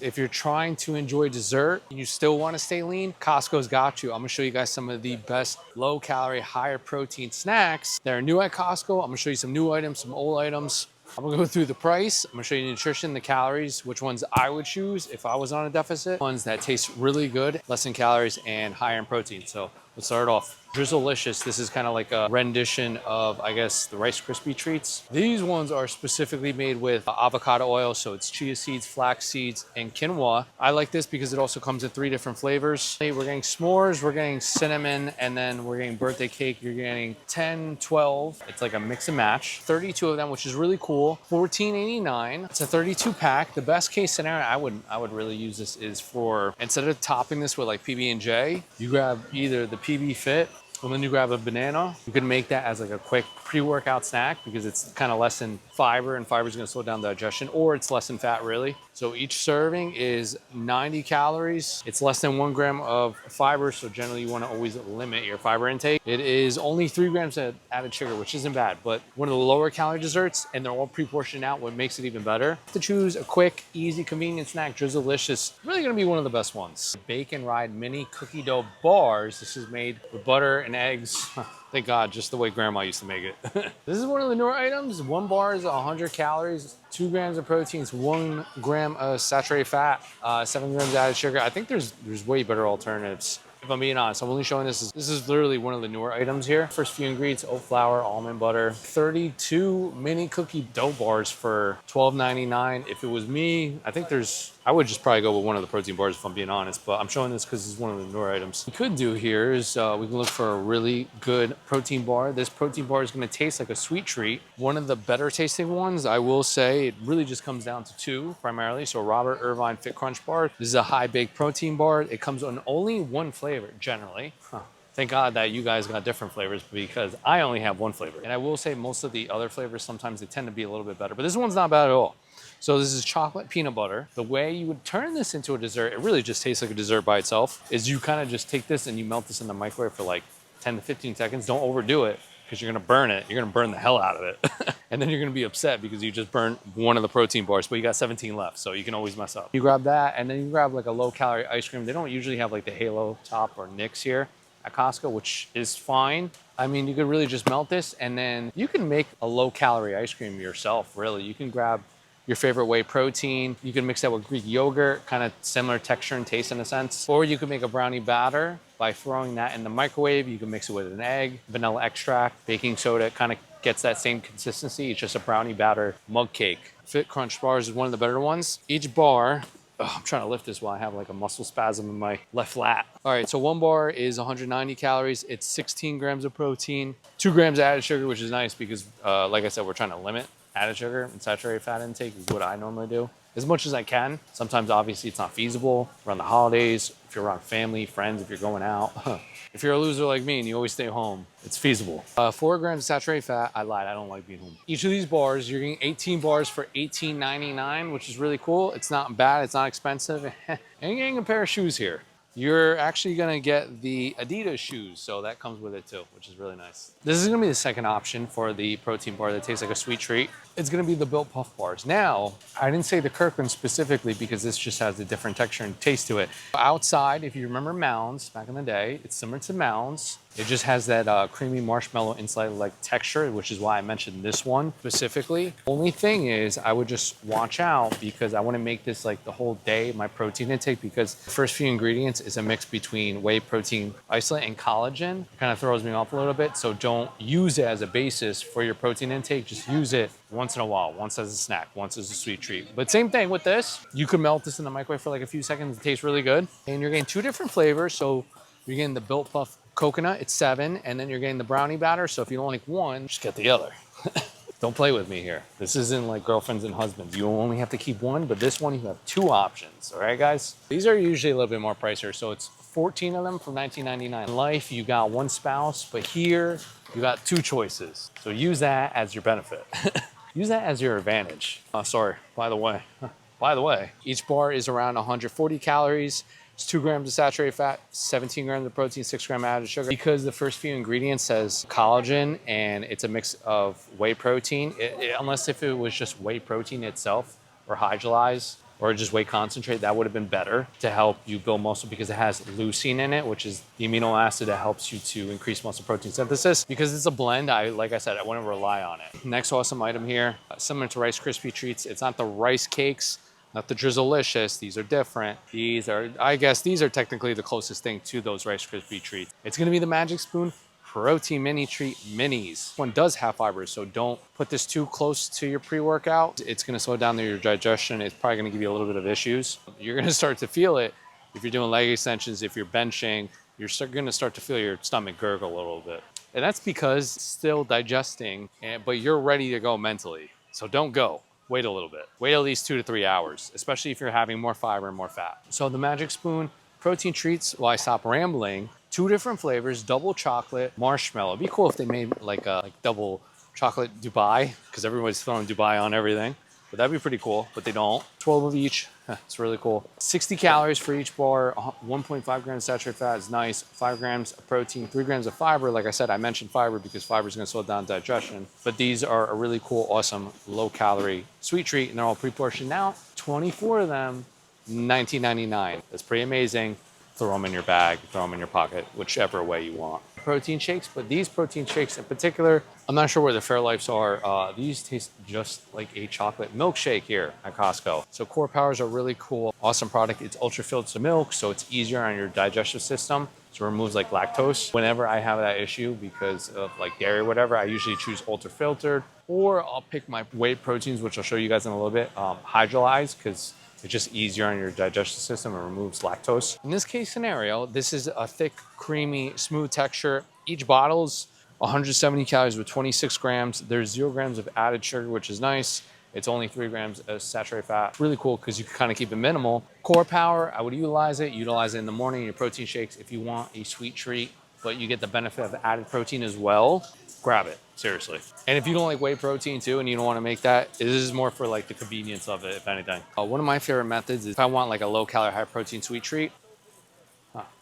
If you're trying to enjoy dessert and you still want to stay lean, Costco's got you. I'm gonna show you guys some of the best low calorie, higher protein snacks that are new at Costco. I'm gonna show you some new items, some old items. I'm gonna go through the price. I'm gonna show you the nutrition, the calories, which ones I would choose if I was on a deficit, ones that taste really good, less in calories and higher in protein. So let's start off. Drizzleicious. This is kind of like a rendition of, I guess, the Rice Krispie treats. These ones are specifically made with avocado oil, so it's chia seeds, flax seeds, and quinoa. I like this because it also comes in 3 different flavors. We're getting s'mores, we're getting cinnamon, and then we're getting birthday cake. You're getting 10, 12. It's like a mix and match. 32 of them, which is really cool. $14.89. It's a 32 pack. The best case scenario I would really use this is for, instead of topping this with like PB&J, you grab either the PB Fit, and then you grab a banana. You can make that as like a quick pre-workout snack because it's kind of less in fiber, and fiber is going to slow down digestion, or it's less in fat really. So each serving is 90 calories. It's less than 1 gram of fiber, so generally you want to always limit your fiber intake. It is only 3 grams of added sugar, which isn't bad, but one of the lower calorie desserts, and they're all pre-portioned out, what makes it even better. To choose a quick, easy, convenient snack, Drizzleicious, really going to be one of the best ones. Bacon Ride mini cookie dough bars. This is made with butter and eggs. Thank God, just the way grandma used to make it. This is one of the newer items. 1 bar is 100 calories, 2 grams of proteins, 1 gram of saturated fat, 7 grams of added sugar. I think there's way better alternatives. If I'm being honest, I'm only showing this. This is literally one of the newer items here. First few ingredients: oat flour, almond butter, 32 mini cookie dough bars for $12.99. If it was me, I would just probably go with one of the protein bars if I'm being honest, but I'm showing this because it's one of the newer items. What we could do here is we can look for a really good protein bar. This protein bar is going to taste like a sweet treat. One of the better tasting ones, I will say, it really just comes down to 2 primarily. So Robert Irvine Fit Crunch bar. This is a high baked protein bar. It comes on only 1 flavor generally. Thank God that you guys got different flavors because I only have 1 flavor. And I will say most of the other flavors, sometimes they tend to be a little bit better, but this one's not bad at all. So this is chocolate peanut butter. The way you would turn this into a dessert, it really just tastes like a dessert by itself, is you kind of just take this and you melt this in the microwave for like 10 to 15 seconds. Don't overdo it because you're gonna burn it. You're gonna burn the hell out of it. And then you're gonna be upset because you just burned one of the protein bars, but you got 17 left, so you can always mess up. You grab that, and then you grab like a low calorie ice cream. They don't usually have like the Halo Top or Nix here at Costco, which is fine. I mean, you could really just melt this, and then you can make a low calorie ice cream yourself, really. You can grab your favorite whey protein. You can mix that with Greek yogurt, kind of similar texture and taste in a sense. Or you can make a brownie batter by throwing that in the microwave. You can mix it with an egg, vanilla extract, baking soda. It kind of gets that same consistency. It's just a brownie batter mug cake. Fit Crunch bars is one of the better ones. Each bar, I'm trying to lift this while I have like a muscle spasm in my left lat. All right, so 1 bar is 190 calories. It's 16 grams of protein, 2 grams of added sugar, which is nice because like I said, we're trying to limit added sugar and saturated fat intake is what I normally do as much as I can. Sometimes obviously it's not feasible around the holidays, if you're around family, friends, if you're going out. If you're a loser like me and you always stay home, it's feasible. 4 grams of saturated fat. I lied, I don't like being home. Each of these bars, you're getting 18 bars for $18.99, which is really cool. It's not bad, it's not expensive. And you're getting a pair of shoes here. You're actually gonna get the Adidas shoes, so that comes with it too, which is really nice. This is gonna be the second option for the protein bar that tastes like a sweet treat. It's gonna be the Built Puff bars. Now, I didn't say the Kirkland specifically because this just has a different texture and taste to it. Outside, if you remember Mounds back in the day, it's similar to Mounds. It just has that creamy marshmallow inside-like texture, which is why I mentioned this one specifically. Only thing is, I would just watch out because I want to make this like the whole day my protein intake, because the first few ingredients is a mix between whey protein isolate and collagen. It kind of throws me off a little bit, so don't use it as a basis for your protein intake. Just use it once in a while, once as a snack, once as a sweet treat. But same thing with this. You can melt this in the microwave for like a few seconds. It tastes really good. And you're getting 2 different flavors. So you're getting the Built Puff coconut, it's 7, and then you're getting the brownie batter. So if you don't like one, just get the other. Don't play with me here. This isn't like girlfriends and husbands. You only have to keep one, but this one you have 2 options. All right, guys? These are usually a little bit more pricier. So it's 14 of them for $19.99. In life, you got 1 spouse, but here you got 2 choices. So use that as your benefit. Use that as your advantage. Sorry, by the way, each bar is around 140 calories. It's 2 grams of saturated fat, 17 grams of protein, 6 grams added sugar. Because the first few ingredients says collagen and it's a mix of whey protein, unless if it was just whey protein itself or hydrolyzed, or just whey concentrate, that would have been better to help you build muscle because it has leucine in it, which is the amino acid that helps you to increase muscle protein synthesis. Because it's a blend, like I said, I wouldn't rely on it. Next awesome item here, similar to Rice Krispie treats. It's not the rice cakes, not the Drizzlicious. These are different. These are, I guess, these are technically the closest thing to those Rice Krispie treats. It's gonna be the Magic Spoon Protein Mini Treat Minis. One does have fiber, so don't put this too close to your pre-workout. It's gonna slow down your digestion. It's probably gonna give you a little bit of issues. You're gonna start to feel it if you're doing leg extensions, if you're benching, you're gonna start to feel your stomach gurgle a little bit. And that's because it's still digesting, but you're ready to go mentally. So don't go. Wait a little bit. Wait at least 2 to 3 hours, especially if you're having more fiber and more fat. So the Magic Spoon protein treats, while I stop rambling, 2 different flavors, double chocolate, marshmallow. It'd be cool if they made like a double chocolate Dubai, because everybody's throwing Dubai on everything. But that'd be pretty cool, but they don't. 12 of each, it's really cool. 60 calories for each bar, 1.5 grams saturated fat is nice, 5 grams of protein, 3 grams of fiber. Like I said, I mentioned fiber because fiber is gonna slow down digestion. But these are a really cool, awesome, low calorie sweet treat, and they're all pre-portioned now. 24 of them, $19.99. That's pretty amazing. Throw them in your bag, throw them in your pocket, whichever way you want. Protein shakes, but these protein shakes in particular, I'm not sure where the Fairlifes are. These taste just like a chocolate milkshake here at Costco. So Core Powers are really cool, awesome product. It's ultra filtered milk, so it's easier on your digestive system. So it removes like lactose. Whenever I have that issue because of like dairy or whatever, I usually choose ultra filtered, or I'll pick my whey proteins, which I'll show you guys in a little bit, hydrolyzed, because it's just easier on your digestive system and removes lactose. In this case scenario, this is a thick, creamy, smooth texture. Each bottle's 170 calories with 26 grams. There's 0 grams of added sugar, which is nice. It's only 3 grams of saturated fat. Really cool because you can kind of keep it minimal. Core Power, I would utilize it. Utilize it in the morning in your protein shakes if you want a sweet treat, but you get the benefit of added protein as well. Grab it, seriously. And if you don't like whey protein too and you don't want to make that, this is more for like the convenience of it, if anything. One of my favorite methods is if I want like a low calorie, high protein sweet treat,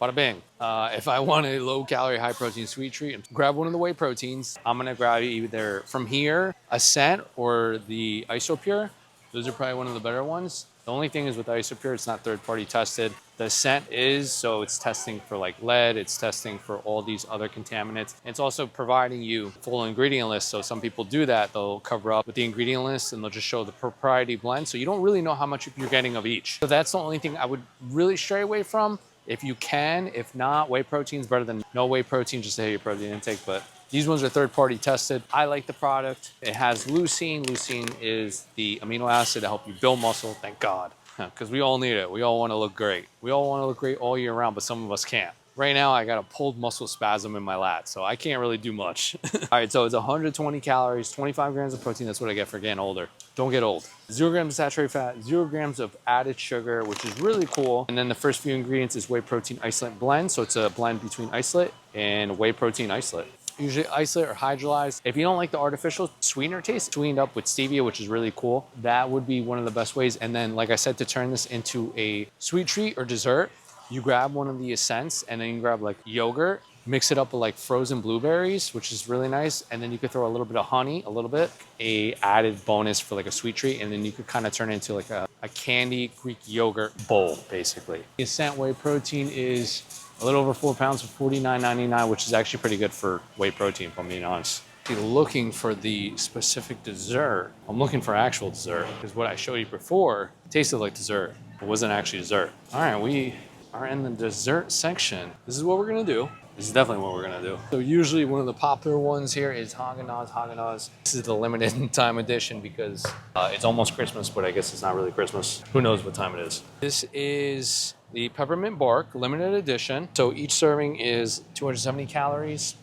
bada bing. If I want a low calorie, high protein sweet treat, grab one of the whey proteins. I'm gonna grab either from here, Ascent or the Isopure. Those are probably one of the better ones. The only thing is with Isopure, it's not third-party tested. The Ascent is, so it's testing for like lead, it's testing for all these other contaminants. It's also providing you full ingredient list. So some people do that, they'll cover up with the ingredient list and they'll just show the propriety blend. So you don't really know how much you're getting of each. So that's the only thing I would really stray away from. If you can, if not, whey protein is better than no whey protein, just to hit your protein intake. But these ones are third-party tested. I like the product. It has leucine. Leucine is the amino acid to help you build muscle, thank God. Because we all need it. We all want to look great. We all want to look great all year round, but some of us can't. Right now, I got a pulled muscle spasm in my lat, so I can't really do much. All right, so it's 120 calories, 25 grams of protein. That's what I get for getting older. Don't get old. 0 grams of saturated fat, 0 grams of added sugar, which is really cool. And then the first few ingredients is whey protein isolate blend. So it's a blend between isolate and whey protein isolate. Usually isolate or hydrolyzed. If you don't like the artificial sweetener taste, sweetened up with stevia, which is really cool, that would be one of the best ways. And then, like I said, to turn this into a sweet treat or dessert, you grab one of the Ascents and then you grab like yogurt, mix it up with like frozen blueberries, which is really nice. And then you could throw a little bit of honey, a little bit, a added bonus for like a sweet treat. And then you could kind of turn it into like a candy Greek yogurt bowl, basically. The Ascent whey protein is a little over 4 pounds for $49.99, which is actually pretty good for whey protein, if I'm being honest. If you're looking for the specific dessert, I'm looking for actual dessert, because what I showed you before tasted like dessert, but wasn't actually dessert. All right, we are in the dessert section. This is what we're gonna do. This is definitely what we're gonna do. So usually one of the popular ones here is Haagen-Dazs. This is the limited time edition because it's almost Christmas, but I guess it's not really Christmas. Who knows what time it is. This is the peppermint bark limited edition. So each serving is 270 calories.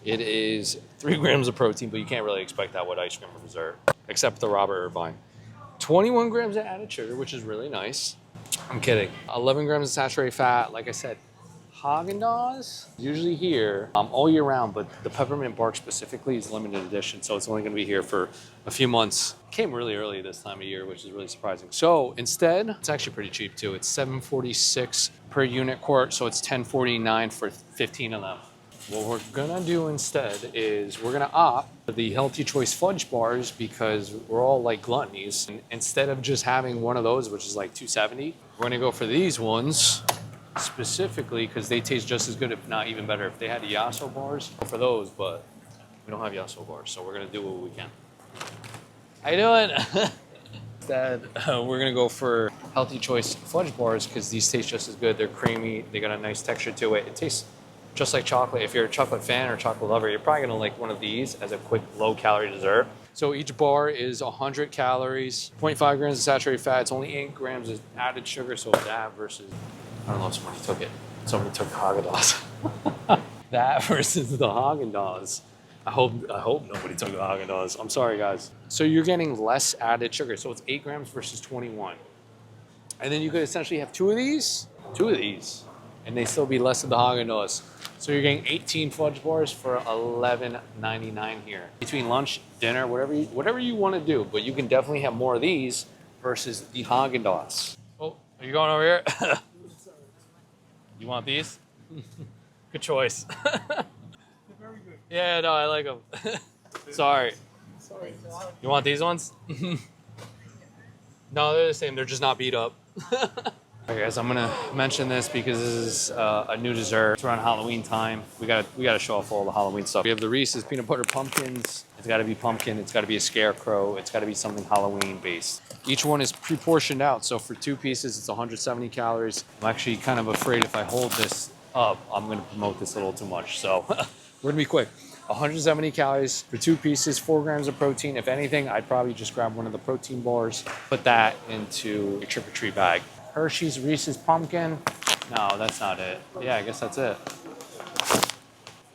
It is 3 grams of protein, but you can't really expect that with ice cream for dessert, except the Robert Irvine. 21 grams of added sugar, which is really nice. I'm kidding. 11 grams of saturated fat. Like I said, Haagen-Dazs, usually here all year round, but the peppermint bark specifically is limited edition, so it's only going to be here for a few months. Came really early this time of year, which is really surprising. So instead, it's actually pretty cheap too. It's $7.46 per unit quart, so it's $10.49 for 15 of them. what we're gonna do instead is we're gonna opt for the Healthy Choice Fudge bars because we're all like gluttonies. And instead of just having one of those, which is like 270, we're gonna go for these ones specifically because they taste just as good, if not even better. If they had the Yasso bars, go for those, but we don't have Yasso bars, so we're gonna do what we can. How you doing? Instead, we're gonna go for Healthy Choice Fudge bars because these taste just as good. They're creamy, they got a nice texture to it. It tastes just like chocolate. If you're a chocolate fan or chocolate lover, you're probably gonna like one of these as a quick low-calorie dessert. So each bar is 100 calories, 0.5 grams of saturated fat. It's only 8 grams of added sugar, so that versus, I don't know if somebody took it. Somebody took Haagen-Dazs. That versus the Haagen-Dazs. I hope nobody took the Haagen-Dazs. I'm sorry, guys. So you're getting less added sugar. So it's 8 grams versus 21. And then you could essentially have two of these, and they still be less than the Haagen-Dazs. So you're getting 18 fudge bars for $11.99 here. Between lunch, dinner, whatever you want to do, but you can definitely have more of these versus the Haagen-Dazs. Oh, are you going over here? You want these? Good choice. Yeah, no, I like them. Sorry. You want these ones? No, they're the same. They're just not beat up. Okay, guys, I'm gonna mention this because this is a new dessert. It's around Halloween time. We gotta show off all the Halloween stuff. We have the Reese's peanut butter pumpkins. It's gotta be pumpkin. It's gotta be a scarecrow. It's gotta be something Halloween based. Each one is pre-portioned out. So for 2 pieces, it's 170 calories. I'm actually kind of afraid if I hold this up, I'm gonna promote this a little too much. So we're gonna be quick. 170 calories for 2 pieces, 4 grams of protein. If anything, I'd probably just grab one of the protein bars, put that into your trick-or-treat bag. Hershey's Reese's Pumpkin. No, that's not it. Yeah, I guess that's it.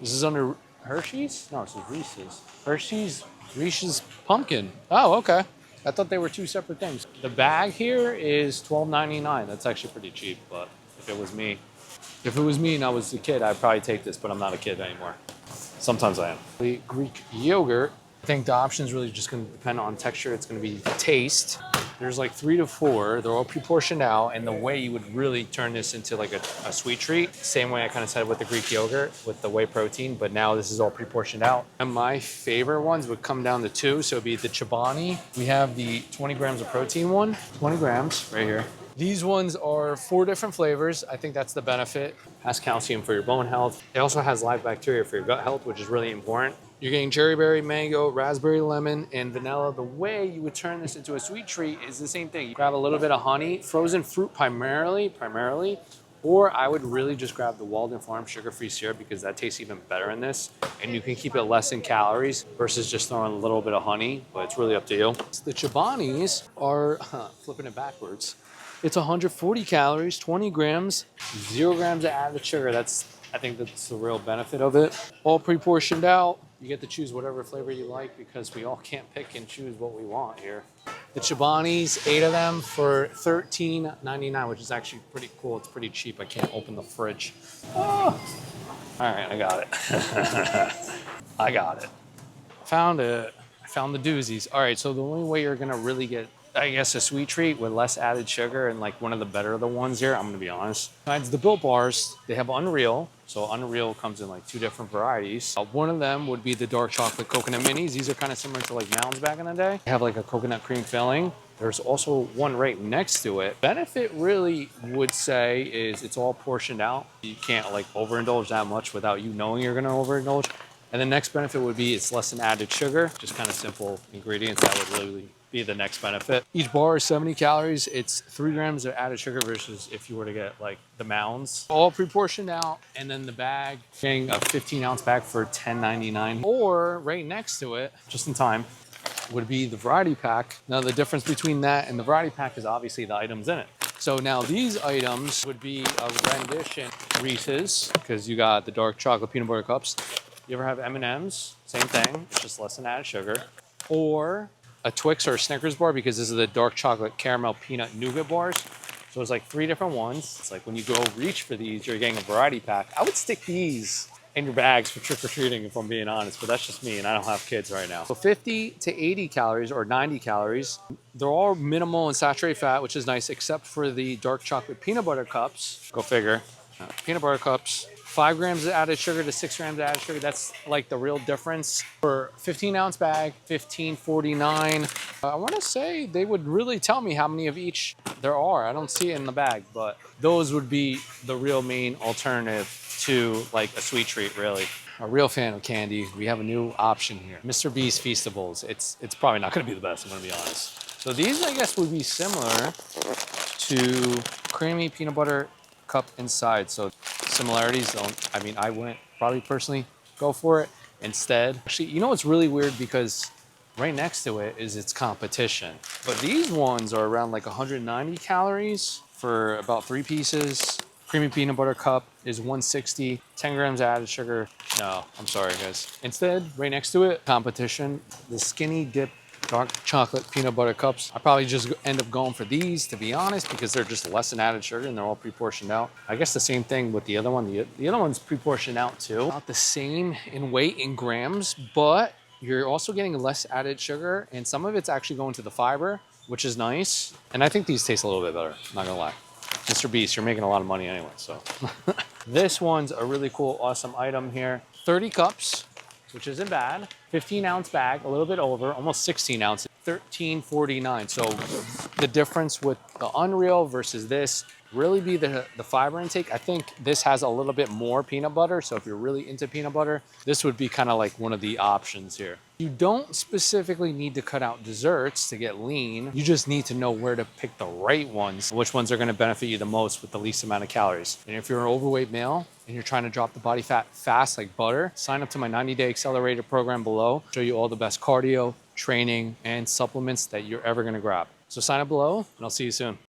This is under Hershey's? No, this is Reese's. Hershey's Reese's Pumpkin. Oh, okay. I thought they were 2 separate things. The bag here is $12.99. That's actually pretty cheap, but if it was me and I was a kid, I'd probably take this, but I'm not a kid anymore. Sometimes I am. The Greek yogurt, I think the option is really just going to depend on texture. It's going to be taste. There's like 3 to 4. They're all pre-portioned out, and the way you would really turn this into like a sweet treat, same way I kind of said with the Greek yogurt with the whey protein, but now this is all pre-portioned out. And my favorite ones would come down to 2, so it'd be the Chobani. We have the 20 grams of protein one, 20 grams right here. These ones are 4 different flavors. I think that's the benefit. Has calcium for your bone health. It also has live bacteria for your gut health, which is really important. You're getting cherry berry, mango, raspberry, lemon, and vanilla. The way you would turn this into a sweet treat is the same thing. You grab a little bit of honey, frozen fruit primarily, or I would really just grab the Walden Farm sugar-free syrup because that tastes even better in this. And you can keep it less in calories versus just throwing a little bit of honey, but it's really up to you. The Chobanis are, flipping it backwards, it's 140 calories, 20 grams, 0 grams of added sugar. I think that's the real benefit of it. All pre-portioned out. You get to choose whatever flavor you like because we all can't pick and choose what we want here. The Chobanis, 8 of them for $13.99, which is actually pretty cool. It's pretty cheap. I can't open the fridge. Oh. All right, I got it. I got it. Found it. I found the doozies. All right, so the only way you're gonna really get, I guess, a sweet treat with less added sugar and like one of the better of the ones here, I'm gonna be honest. Besides the Built Bars, they have Unreal. So Unreal comes in like 2 different varieties. One of them would be the dark chocolate coconut minis. These are kind of similar to like Mounds back in the day. They have like a coconut cream filling. There's also one right next to it. Benefit really would say is it's all portioned out. You can't like overindulge that much without you knowing you're gonna overindulge. And the next benefit would be it's less than added sugar, just kind of simple ingredients. That would really be the next benefit. Each bar is 70 calories. It's 3 grams of added sugar versus if you were to get like the Mounds. All pre-portioned out, and then the bag, getting a 15-ounce bag for $10.99. Or right next to it, just in time, would be the variety pack. Now the difference between that and the variety pack is obviously the items in it. So now these items would be a rendition Reese's, because you got the dark chocolate peanut butter cups. You ever have M&M's? Same thing, it's just less than added sugar. Or a Twix or a Snickers bar, because this is the dark chocolate caramel peanut nougat bars. So it's like 3 different ones. It's like when you go reach for these, you're getting a variety pack. I would stick these in your bags for trick-or-treating if I'm being honest, but that's just me and I don't have kids right now. So 50 to 80 calories or 90 calories. They're all minimal in saturated fat, which is nice, except for the dark chocolate peanut butter cups. Go figure. Peanut butter cups, 5 grams of added sugar to 6 grams of added sugar. That's like the real difference. For 15-ounce bag, $15.49. I want to say they would really tell me how many of each there are. I don't see it in the bag, but those would be the real main alternative to like a sweet treat, really. A real fan of candy, we have a new option here. Mr. Beast Feastables. It's probably not gonna be the best, I'm gonna be honest. So these, I guess, would be similar to creamy peanut butter cup inside. So similarities don't, I mean, I wouldn't probably personally go for it. Instead, actually, you know what's really weird, because right next to it is its competition. But these ones are around like 190 calories for about 3 pieces. Creamy peanut butter cup is 160, 10 grams added sugar. No, I'm sorry, guys. Instead, right next to it, competition, the skinny dip dark chocolate peanut butter cups. I probably just end up going for these, to be honest, because they're just less in added sugar and they're all pre-portioned out. I guess the same thing with the other one. The other one's pre-portioned out too. About the same in weight in grams, but you're also getting less added sugar, and some of it's actually going to the fiber, which is nice. And I think these taste a little bit better, not gonna lie. Mr. Beast, you're making a lot of money anyway, so. This one's a really cool, awesome item here. 30 cups, which isn't bad. 15-ounce bag, a little bit over, almost 16 ounces, $13.49. So the difference with the Unreal versus this really be the fiber intake. I think this has a little bit more peanut butter. So if you're really into peanut butter, this would be kind of like one of the options here. You don't specifically need to cut out desserts to get lean. You just need to know where to pick the right ones, which ones are gonna benefit you the most with the least amount of calories. And if you're an overweight male and you're trying to drop the body fat fast like butter, sign up to my 90-day Accelerator program below. Show you all the best cardio, training, and supplements that you're ever gonna grab. So sign up below, and I'll see you soon.